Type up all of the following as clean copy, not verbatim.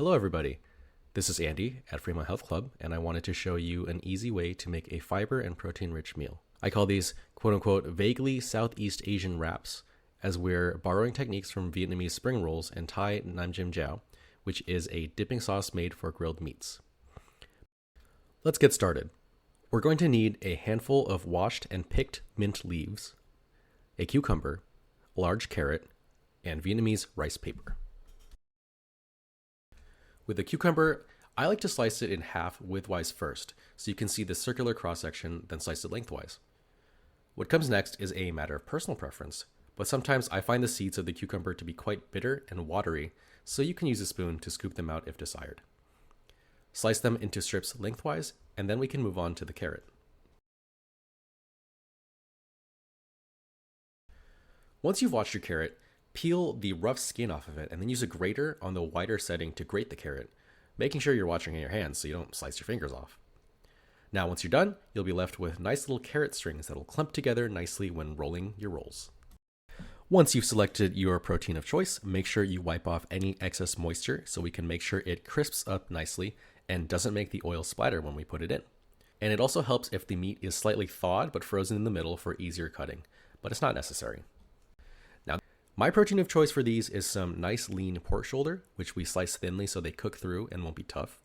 Hello everybody, this is Andy at Fremont Health Club, and I wanted to show you an easy way to make a fiber and protein-rich meal. I call these quote-unquote vaguely Southeast Asian wraps, as we're borrowing techniques from Vietnamese spring rolls and Thai nam jaew, which is a dipping sauce made for grilled meats. Let's get started. We're going to need a handful of washed and picked mint leaves, a cucumber, a large carrot, and Vietnamese rice paper. With the cucumber, I like to slice it in half widthwise first, so you can see the circular cross-section, then slice it lengthwise. What comes next is a matter of personal preference, but sometimes I find the seeds of the cucumber to be quite bitter and watery, so you can use a spoon to scoop them out if desired. Slice them into strips lengthwise, and then we can move on to the carrot. Once you've washed your carrot, peel the rough skin off of it and then use a grater on the wider setting to grate the carrot, making sure you're watching in your hands so you don't slice your fingers off. Now once you're done, you'll be left with nice little carrot strings that'll clump together nicely when rolling your rolls. Once you've selected your protein of choice, make sure you wipe off any excess moisture so we can make sure it crisps up nicely and doesn't make the oil splatter when we put it in. And it also helps if the meat is slightly thawed but frozen in the middle for easier cutting, but it's not necessary. My protein of choice for these is some nice lean pork shoulder, which we slice thinly so they cook through and won't be tough.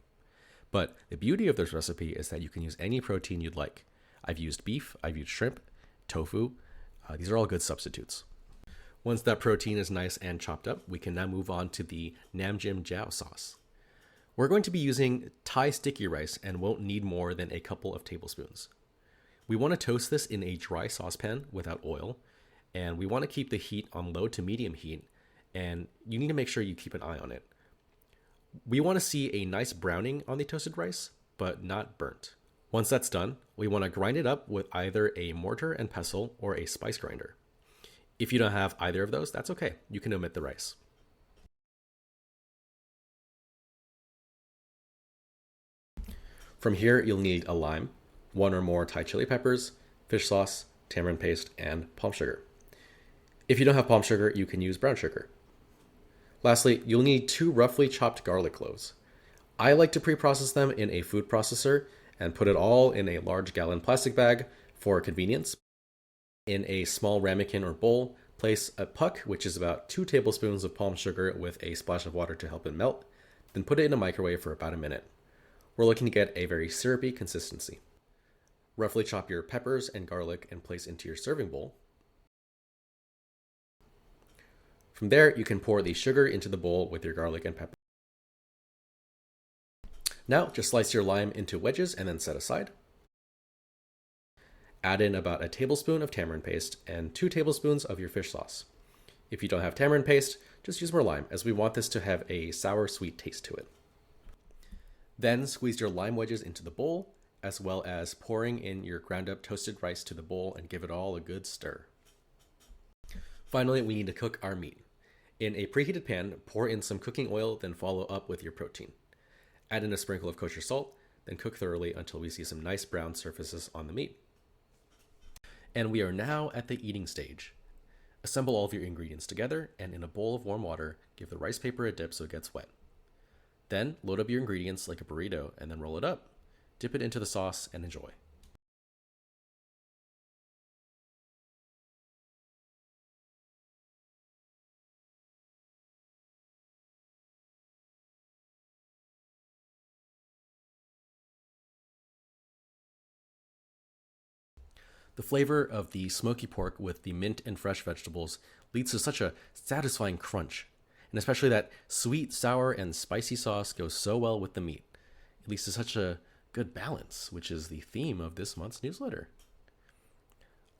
But the beauty of this recipe is that you can use any protein you'd like. I've used beef, I've used shrimp, tofu. These are all good substitutes. Once that protein is nice and chopped up, we can now move on to the nam jaew sauce. We're going to be using Thai sticky rice and won't need more than a couple of tablespoons. We want to toast this in a dry saucepan without oil, and we want to keep the heat on low to medium heat, and you need to make sure you keep an eye on it. We want to see a nice browning on the toasted rice, but not burnt. Once that's done, we want to grind it up with either a mortar and pestle or a spice grinder. If you don't have either of those, that's okay. You can omit the rice. From here, you'll need a lime, one or more Thai chili peppers, fish sauce, tamarind paste, and palm sugar. If you don't have palm sugar, you can use brown sugar. Lastly, you'll need 2 roughly chopped garlic cloves. I like to pre-process them in a food processor and put it all in a large gallon plastic bag for convenience. In a small ramekin or bowl, place a puck, which is about 2 tablespoons of palm sugar with a splash of water to help it melt, then put it in a microwave for about a minute. We're looking to get a very syrupy consistency. Roughly chop your peppers and garlic and place into your serving bowl. From there, you can pour the sugar into the bowl with your garlic and pepper. Now, just slice your lime into wedges and then set aside. Add in about a tablespoon of tamarind paste and 2 tablespoons of your fish sauce. If you don't have tamarind paste, just use more lime, as we want this to have a sour-sweet taste to it. Then squeeze your lime wedges into the bowl, as well as pouring in your ground up toasted rice to the bowl and give it all a good stir. Finally, we need to cook our meat. In a preheated pan, pour in some cooking oil, then follow up with your protein. Add in a sprinkle of kosher salt, then cook thoroughly until we see some nice brown surfaces on the meat. And we are now at the eating stage. Assemble all of your ingredients together, and in a bowl of warm water, give the rice paper a dip so it gets wet. Then load up your ingredients like a burrito and then roll it up. Dip it into the sauce and enjoy. The flavor of the smoky pork with the mint and fresh vegetables leads to such a satisfying crunch, and especially that sweet, sour, and spicy sauce goes so well with the meat. It leads to such a good balance, which is the theme of this month's newsletter.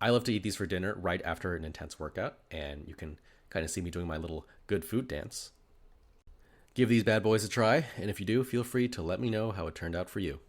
I love to eat these for dinner right after an intense workout, and you can kind of see me doing my little good food dance. Give these bad boys a try, and if you do, feel free to let me know how it turned out for you.